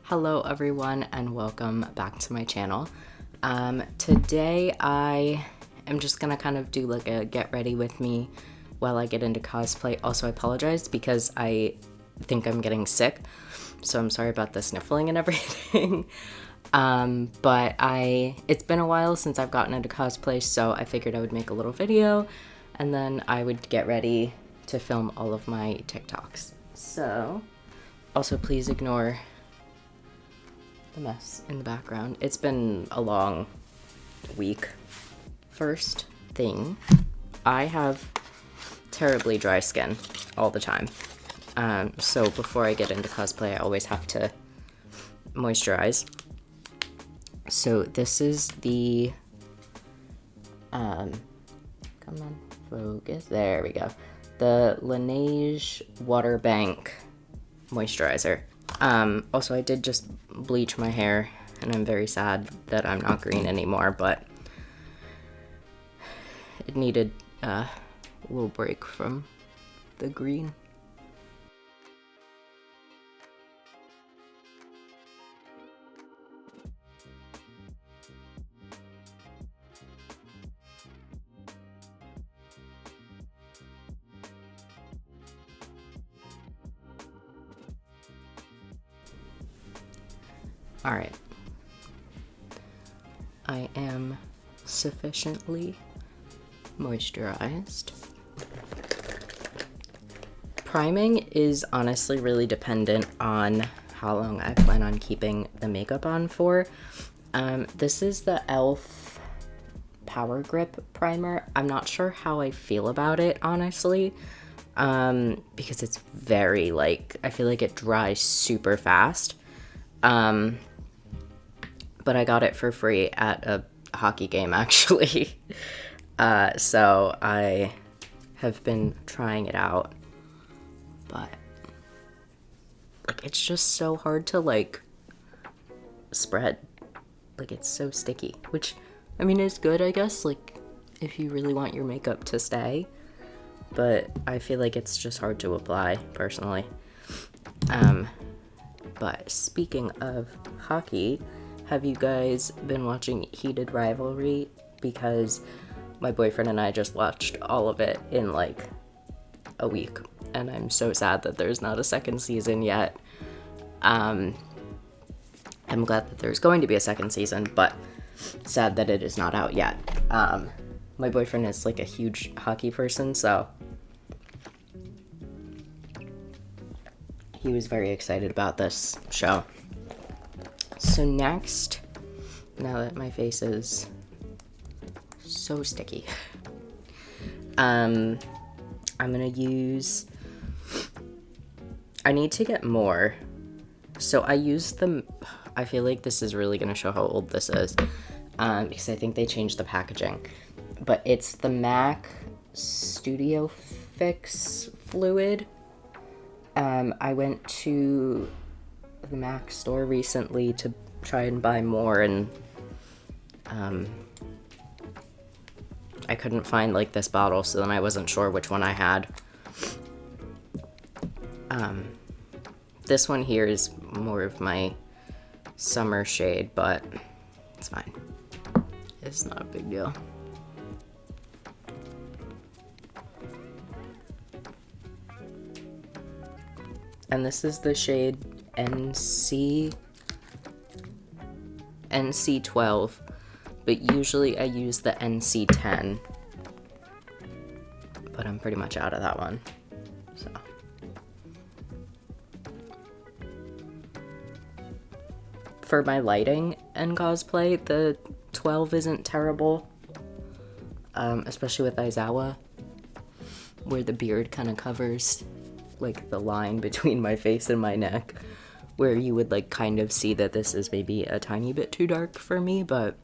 Hello everyone and welcome back to my channel. Today I am just gonna kind of do like a get ready with me while I get into cosplay. Also, I apologize because I think I'm getting sick, so I'm sorry about the sniffling and everything. But it's been a while since I've gotten into cosplay, so I figured I would make a little video and then I would get ready to film all of my TikToks. So, also please ignore the mess in the background. It's been a long week. First thing, I have terribly dry skin all the time. So before I get into cosplay, I always have to moisturize. So this is the, come on, focus, there we go. The Laneige Water Bank Moisturizer. Also, I did just bleach my hair, and I'm very sad that I'm not green anymore, but it needed a little break from the green. Alright. I am sufficiently moisturized. Priming is honestly really dependent on how long I plan on keeping the makeup on for. This is the e.l.f. Power Grip Primer. I'm not sure how I feel about it, honestly, because it's very, I feel like it dries super fast. But I got it for free at a hockey game, actually. So I have been trying it out, but it's just so hard to spread. It's so sticky, which I mean is good, I guess, if you really want your makeup to stay, but I feel like it's just hard to apply personally. But speaking of hockey, have you guys been watching Heated Rivalry? Because my boyfriend and I just watched all of it in a week, and I'm so sad that there's not a second season yet. I'm glad that there's going to be a second season, but sad that it is not out yet. My boyfriend is a huge hockey person, so he was very excited about this show. So next, now that my face is so sticky, I'm gonna use, I need to get more. So I use I feel like this is really gonna show how old this is, because I think they changed the packaging. But it's the MAC Studio Fix Fluid. I went to the MAC store recently to try and buy more, and I couldn't find this bottle, so then I wasn't sure which one I had. This one here is more of my summer shade, but it's fine. It's not a big deal. And this is the shade NC12, but usually I use the NC10, but I'm pretty much out of that one, so. For my lighting and cosplay, the 12 isn't terrible, especially with Aizawa, where the beard kind of covers the line between my face and my neck, where you would kind of see that this is maybe a tiny bit too dark for me, but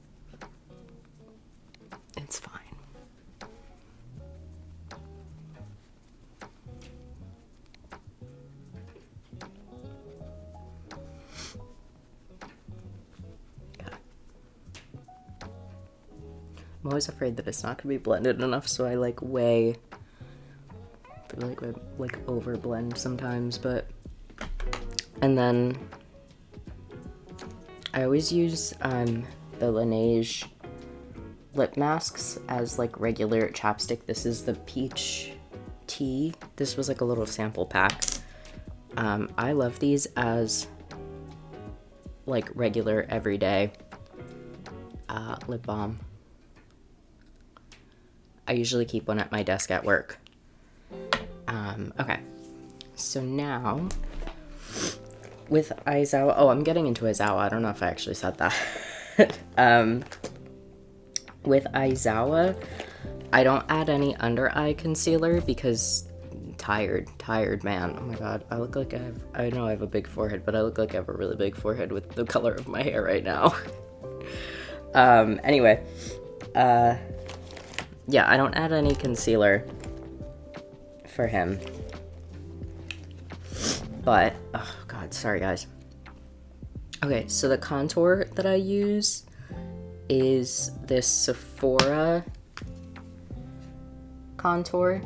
it's fine. Okay. I'm always afraid that it's not gonna be blended enough, so I way over blend sometimes, but, and then I always use the Laneige lip masks as like regular chapstick. This is the peach tea. This was like a little sample pack. I love these as like regular everyday lip balm. I usually keep one at my desk at work. Okay, so now with Aizawa, oh, I'm getting into Aizawa. I don't know if I actually said that. With Aizawa, I don't add any under eye concealer because tired man. Oh my god, I look like I know I have a big forehead, but I look like I have a really big forehead with the color of my hair right now. Anyway, yeah, I don't add any concealer for him. But, oh god, sorry guys. Okay, so the contour that I use is this Sephora contour.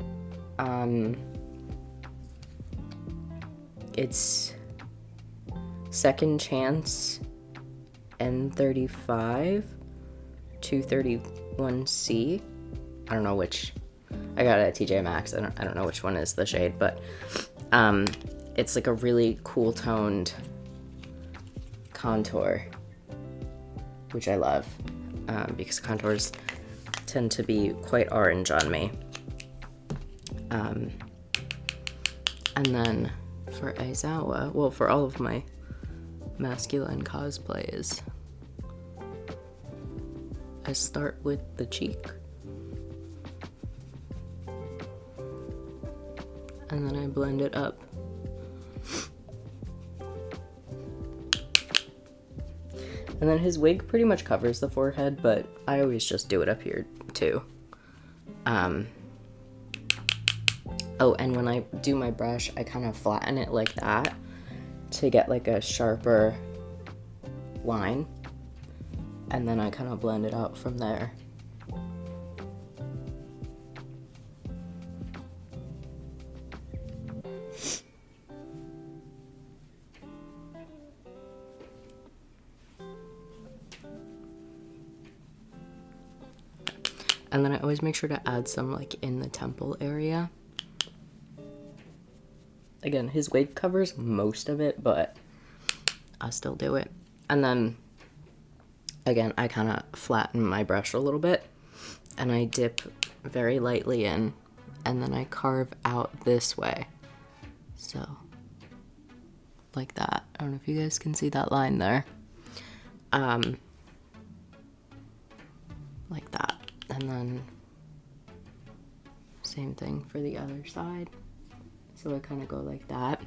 It's Second Chance N35 231C. I don't know which. I got it at TJ Maxx. I don't know which one is the shade, but it's like a really cool toned contour, which I love because contours tend to be quite orange on me. And then for Aizawa, well, for all of my masculine cosplays, I start with the cheek. And then I blend it up. And then his wig pretty much covers the forehead, but I always just do it up here too. Oh, and when I do my brush, I kind of flatten it like that to get like a sharper line. And then I kind of blend it out from there. And then I always make sure to add some like in the temple area. Again, his wig covers most of it, but I'll still do it. And then, again, I kind of flatten my brush a little bit, and I dip very lightly in, and then I carve out this way. So, like that. I don't know if you guys can see that line there. Like that. And then, same thing for the other side. So I kind of go like that,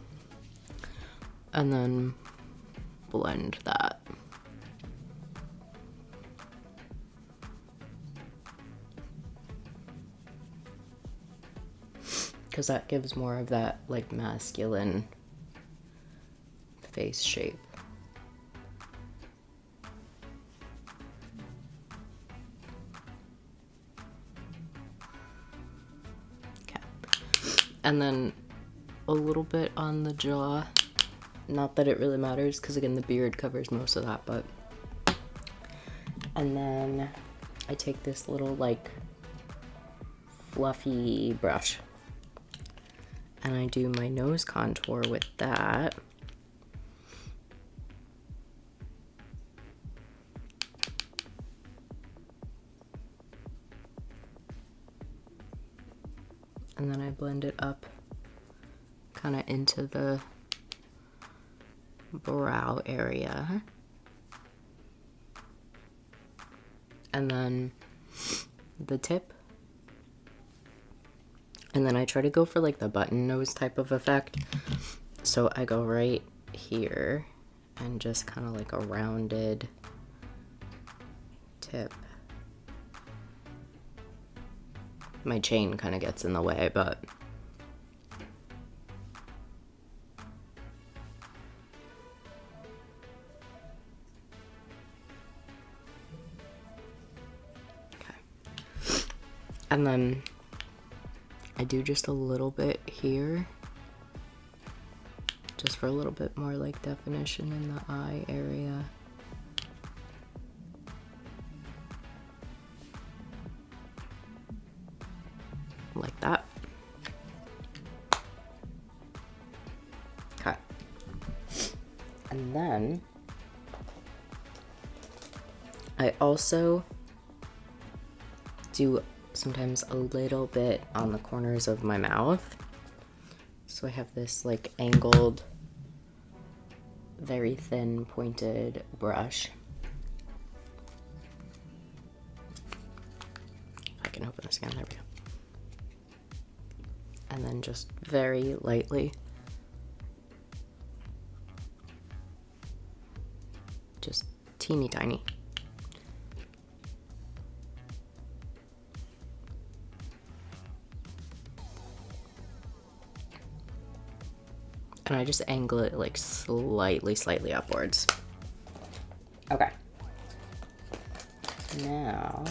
and then blend that. Because that gives more of that like masculine face shape. Okay. And then a little bit on the jaw. Not that it really matters, because again, the beard covers most of that, but. And then I take this little like fluffy brush, and I do my nose contour with that. And then I blend it up kind of into the brow area. And then the tip. And then I try to go for like the button nose type of effect. So I go right here and just kind of like a rounded tip. My chain kind of gets in the way, but and then I do just a little bit here, just for a little bit more like definition in the eye area. like that. Okay. And then I also do sometimes a little bit on the corners of my mouth. So I have this like angled, very thin pointed brush. I can open this again, there we go. And then just very lightly, just teeny tiny. And I just angle it like slightly upwards. Okay. Now,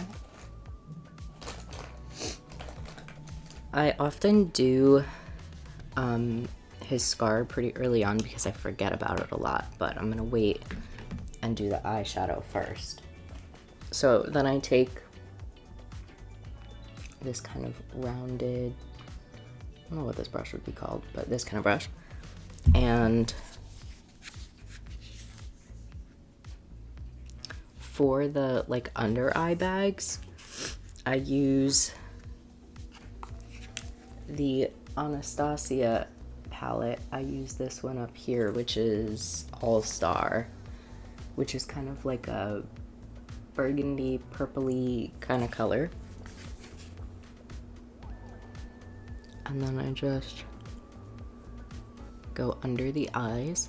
I often do his scar pretty early on because I forget about it a lot, but I'm gonna wait and do the eyeshadow first. So then I take this kind of rounded, I don't know what this brush would be called, but this kind of brush. And for the like under eye bags, I use the Anastasia palette. I use this one up here, which is All Star, which is kind of like a burgundy purpley kind of color. And then I just go under the eyes.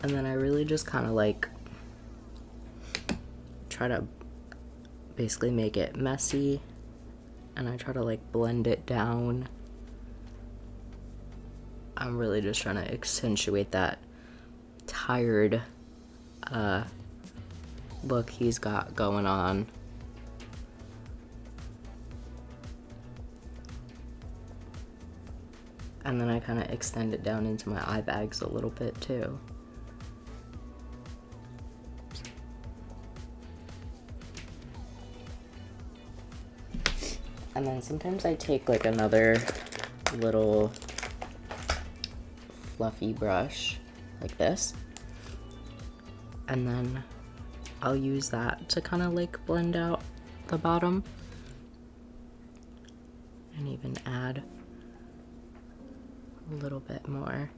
And then I really just kind of like try to basically make it messy, and I try to like blend it down. I'm really just trying to accentuate that tired look he's got going on. And then I kind of extend it down into my eye bags a little bit too. And then sometimes I take like another little fluffy brush like this, and then I'll use that to kind of like blend out the bottom and even add a little bit more.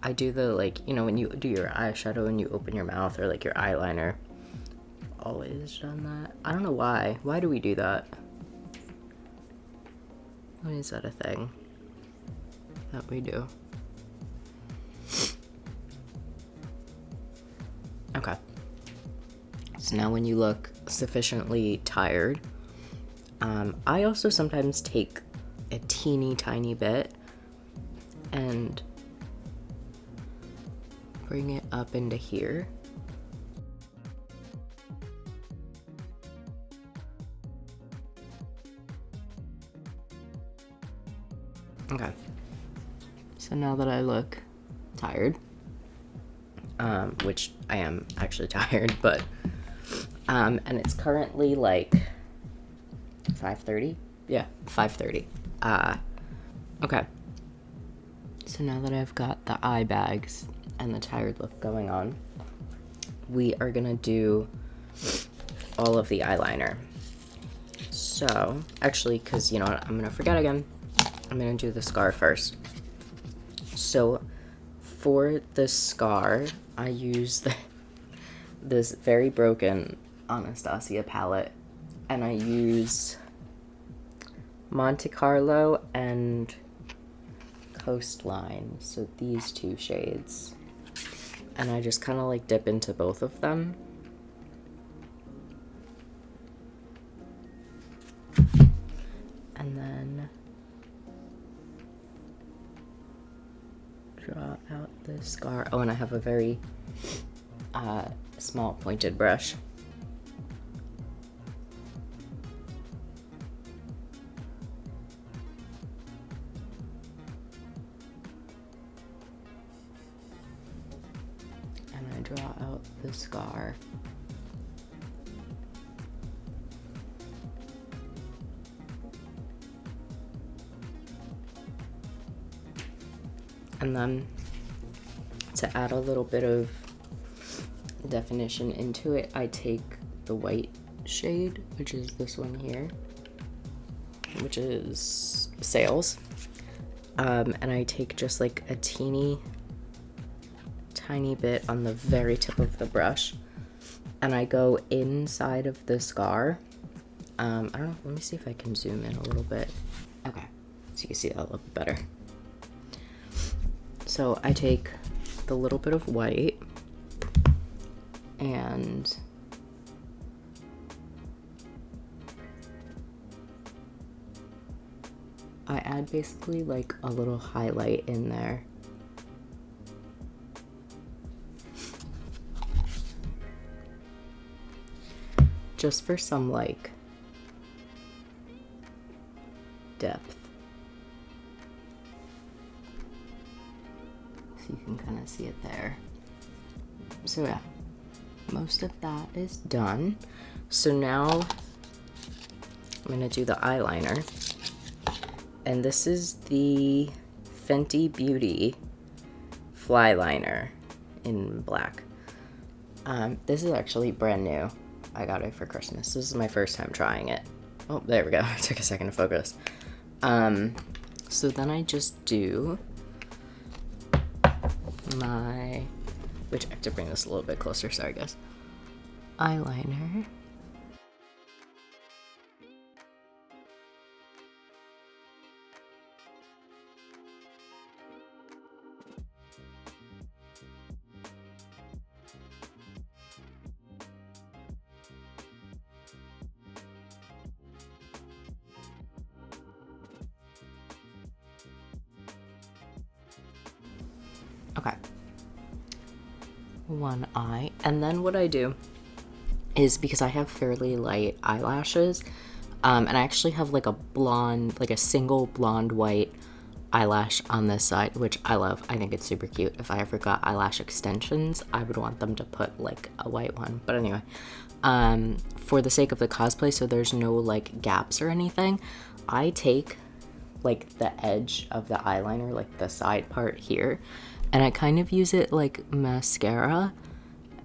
I do the like, you know, when you do your eyeshadow and you open your mouth, or like your eyeliner. Always done that. I don't know why. Why do we do that? Why is that a thing that we do? Okay. So now when you look sufficiently tired, I also sometimes take a teeny tiny bit and bring it up into here. Okay. So now that I look tired, which I am actually tired, but, and it's currently like 5:30? Yeah, 5:30. Okay. So now that I've got the eye bags and the tired look going on, we are gonna do all of the eyeliner. So, actually, because you know what, I'm gonna forget again. I'm gonna do the scar first. So, for the scar, I use this very broken Anastasia palette, and I use Monte Carlo and Coastline, so these two shades. And I just kind of like dip into both of them. And then draw out the scar. Oh, and I have a very small pointed brush. And I draw out the scar. And then to add a little bit of definition into it, I take the white shade, which is this one here, which is Sails. And I take just like a tiny bit on the very tip of the brush, and I go inside of the scar. I don't know, let me see if I can zoom in a little bit. Okay, so you can see that a little bit better. So I take the little bit of white and I add basically like a little highlight in there. Just for some like depth. So you can kind of see it there. So yeah, most of that is done. So now I'm gonna do the eyeliner. And this is the Fenty Beauty Fly Liner in black. This is actually brand new. I got it for Christmas. This is my first time trying it. Oh, there we go. It took a second to focus. So then I just do my, which I have to bring this a little bit closer, sorry guys. Eyeliner. Okay. One eye. And then what I do is, because I have fairly light eyelashes, and I actually have like a blonde, like a single blonde white eyelash on this side, which I love. I think it's super cute. If I ever got eyelash extensions, I would want them to put like a white one. But anyway, for the sake of the cosplay, so there's no like gaps or anything, I take like the edge of the eyeliner, like the side part here, and I kind of use it like mascara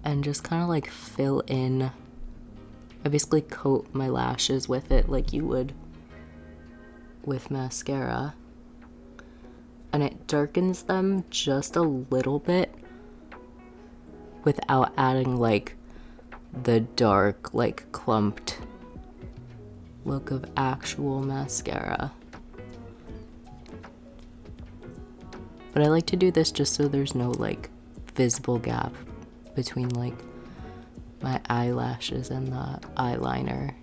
and just kind of like fill in. I basically coat my lashes with it like you would with mascara, and it darkens them just a little bit without adding like the dark, like clumped look of actual mascara. But I like to do this just so there's no like visible gap between like my eyelashes and the eyeliner.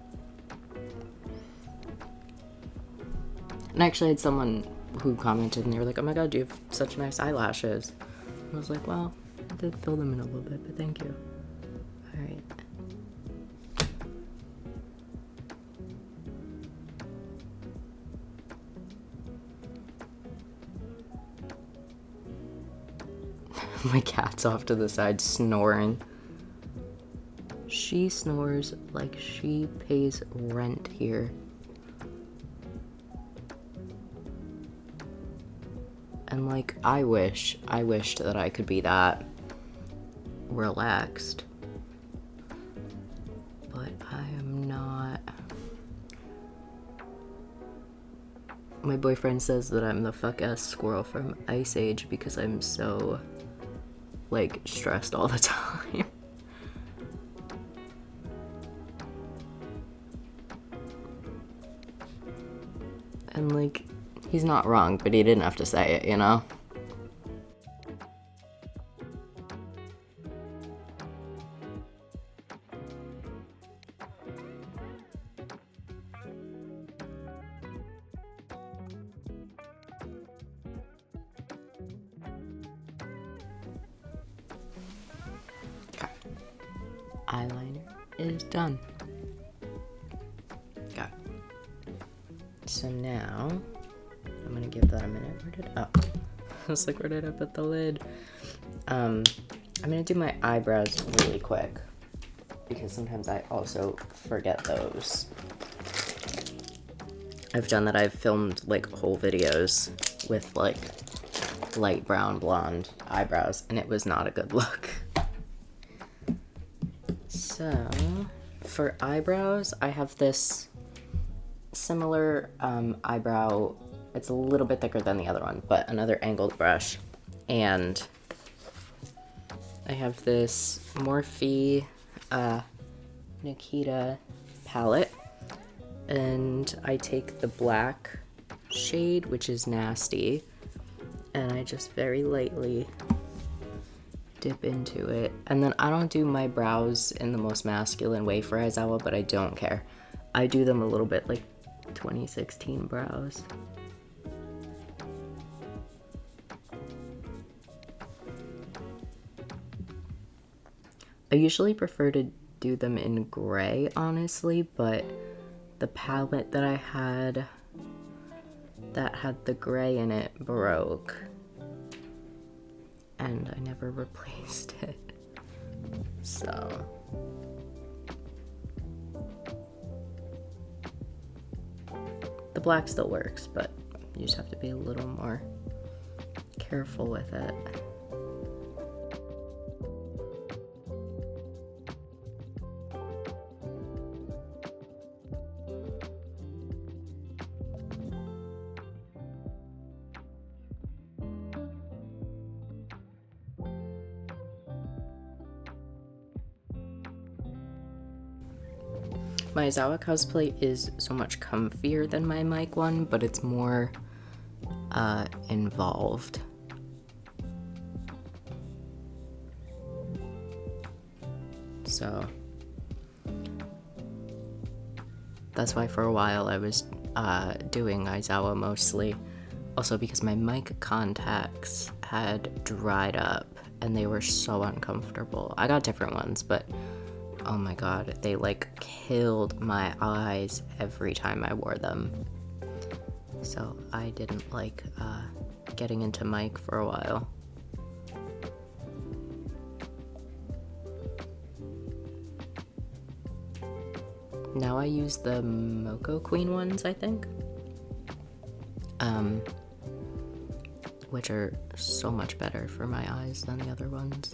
And actually I had someone who commented and they were like, oh my god, you have such nice eyelashes. And I was like, well, I did fill them in a little bit, but thank you. Alright. My cat's off to the side snoring. She snores like she pays rent here. And like, I wished that I could be that relaxed. But I am not. My boyfriend says that I'm the fuck-ass squirrel from Ice Age because I'm so like stressed all the time. And like, he's not wrong, but he didn't have to say it, you know? eyeliner is done. Okay. So now, I'm gonna give that a minute. Where did, oh, I was like, where did I put the lid? I'm gonna do my eyebrows really quick because sometimes I also forget those. I've done that. I've filmed like whole videos with like light brown blonde eyebrows and it was not a good look. So for eyebrows, I have this similar eyebrow. It's a little bit thicker than the other one, but another angled brush. And I have this Morphe Nikita palette. And I take the black shade, which is Nasty, and I just very lightly dip into it. And then I don't do my brows in the most masculine way for Aizawa, but I don't care. I do them a little bit like 2016 brows. I usually prefer to do them in gray, honestly, but the palette that I had that had the gray in it broke, and I never replaced it. So the black still works, but you just have to be a little more careful with it. My Aizawa cosplay is so much comfier than my mic one, but it's more involved. So that's why for a while I was doing Aizawa mostly. Also because my mic contacts had dried up and they were so uncomfortable. I got different ones, but oh my god, they like killed my eyes every time I wore them. So I didn't like getting into mic for a while. Now I use the Moco Queen ones, I think. Which are so much better for my eyes than the other ones.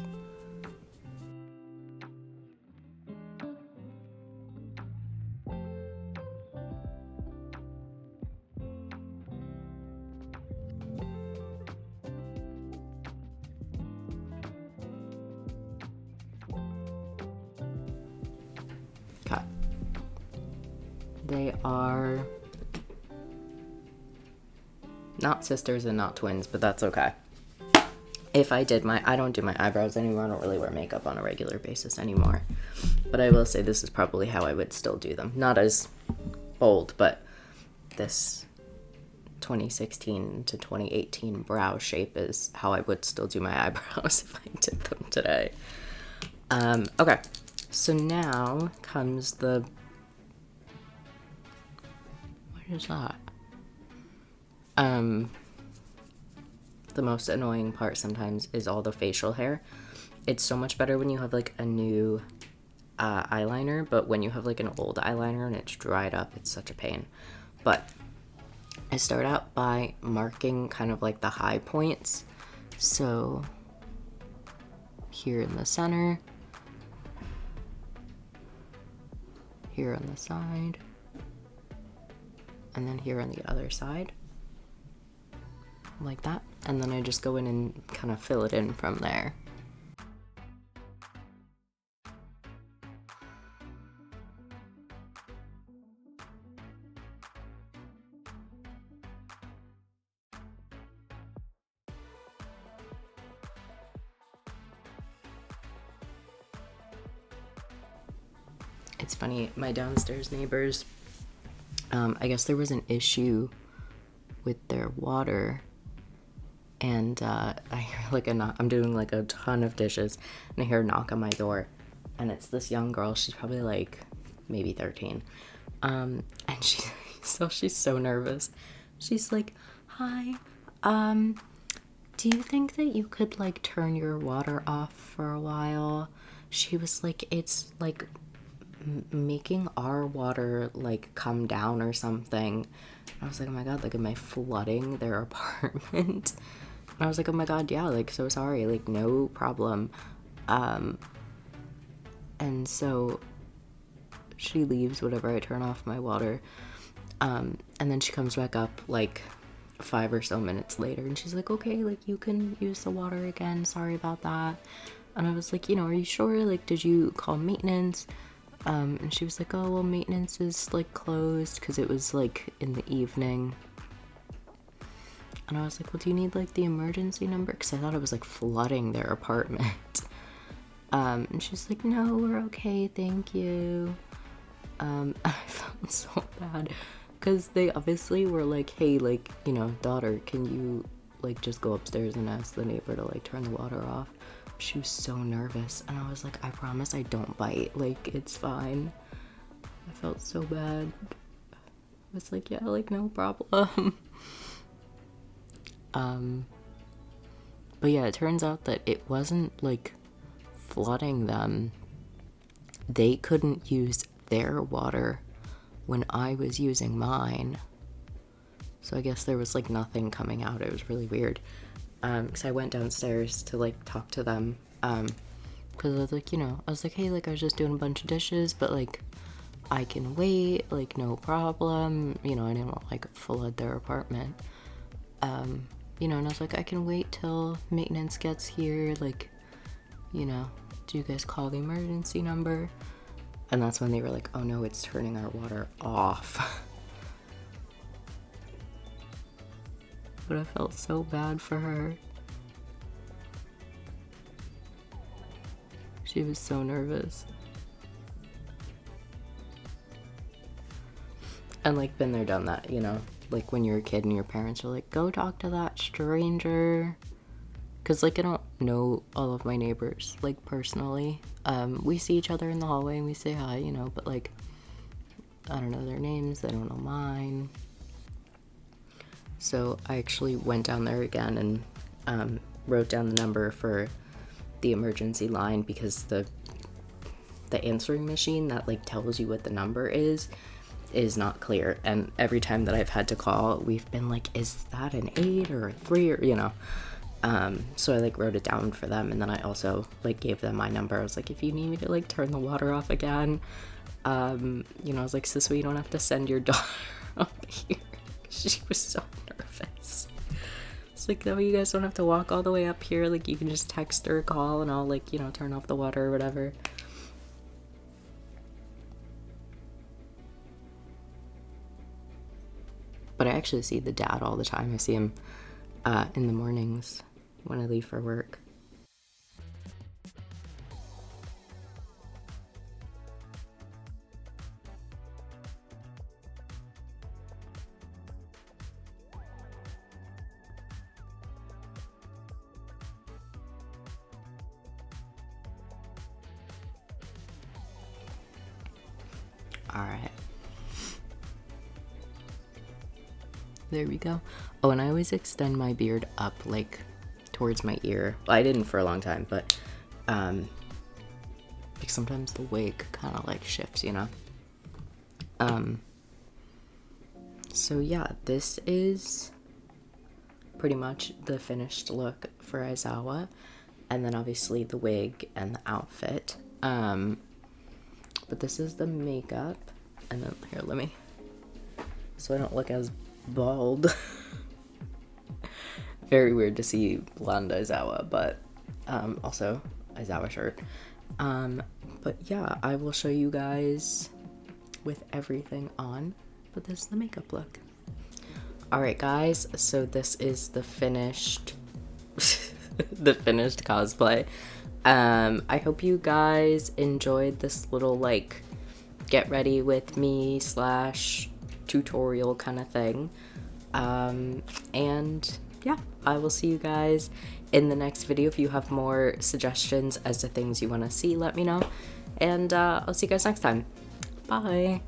Okay. They are not sisters and not twins, but that's okay. If I don't do my eyebrows anymore. I don't really wear makeup on a regular basis anymore. But I will say this is probably how I would still do them. Not as bold, but this 2016 to 2018 brow shape is how I would still do my eyebrows if I did them today. Okay, so now comes the... What is that? The most annoying part sometimes is all the facial hair. It's so much better when you have like a new eyeliner, but when you have like an old eyeliner and it's dried up, it's such a pain. But I start out by marking kind of like the high points. So here in the center, here on the side, and then here on the other side, like that. And then I just go in and kind of fill it in from there. It's funny, my downstairs neighbors, I guess there was an issue with their water, and I hear like a knock. I'm doing like a ton of dishes, and I hear a knock on my door, and it's this young girl. She's probably like maybe 13. And she's so nervous. She's like, "Hi, do you think that you could like turn your water off for a while?" She was like, "It's like making our water like come down or something." And I was like, "Oh my god, like am I flooding their apartment?" And I was like, "Oh my god, yeah, like so sorry, like no problem." And so she leaves whenever I turn off my water. And then she comes back up like 5 or so minutes later, and she's like, "Okay, like you can use the water again, sorry about that." And I was like, "Are you sure? Like, did you call maintenance?" And she was like, "Oh, well, maintenance is like closed," because it was like in the evening. And I was like, "Well, do you need like the emergency number?" Because I thought it was like flooding their apartment. And she's like, "No, we're okay, thank you." I felt so bad because they obviously were like, "Hey, like, daughter, can you like just go upstairs and ask the neighbor to like turn the water off?" She was so nervous, and I was like, "I promise I don't bite, like it's fine." I felt so bad. I was like, "Yeah, like no problem." But yeah, it turns out that it wasn't like flooding them. They couldn't use their water when I was using mine. So I guess there was like nothing coming out. It was really weird. Because I went downstairs to like talk to them. Because I was like, "Hey, like I was just doing a bunch of dishes, but like I can wait, like no problem." I didn't want to like flood their apartment. And I was like, "I can wait till maintenance gets here, like, do you guys call the emergency number?" And that's when they were like, "Oh no, it's turning our water off." But I felt so bad for her. She was so nervous. And like been there, done that, like when you're a kid and your parents are like, "Go talk to that stranger." Because like I don't know all of my neighbors like personally. We see each other in the hallway and we say hi, but like I don't know their names, they don't know mine. So I actually went down there again and wrote down the number for the emergency line, because the answering machine that like tells you what the number is not clear, and every time that I've had to call, we've been like, "Is that an 8 or a 3?" or so I like wrote it down for them, and then I also like gave them my number. I was like, "If you need me to like turn the water off again, I was like, so you don't have to send your daughter up here." She was so nervous. It's like, "No, you guys don't have to walk all the way up here, like you can just text or call and I'll like turn off the water or whatever." But I actually see the dad all the time. I see him in the mornings when I leave for work. Alright. There we go. Oh, and I always extend my beard up like towards my ear. Well, I didn't for a long time, but like sometimes the wig kind of like shifts, So yeah, this is pretty much the finished look for Aizawa, and then obviously the wig and the outfit. But this is the makeup, and then here, let me, so I don't look as bald. Very weird to see blonde Aizawa, but also Aizawa shirt. But yeah, I will show you guys with everything on, but this is the makeup look. Alright guys, so this is the finished the finished cosplay. I hope you guys enjoyed this little like get ready with me / tutorial kind of thing. And yeah, I will see you guys in the next video. If you have more suggestions as to things you want to see, let me know. And I'll see you guys next time. Bye.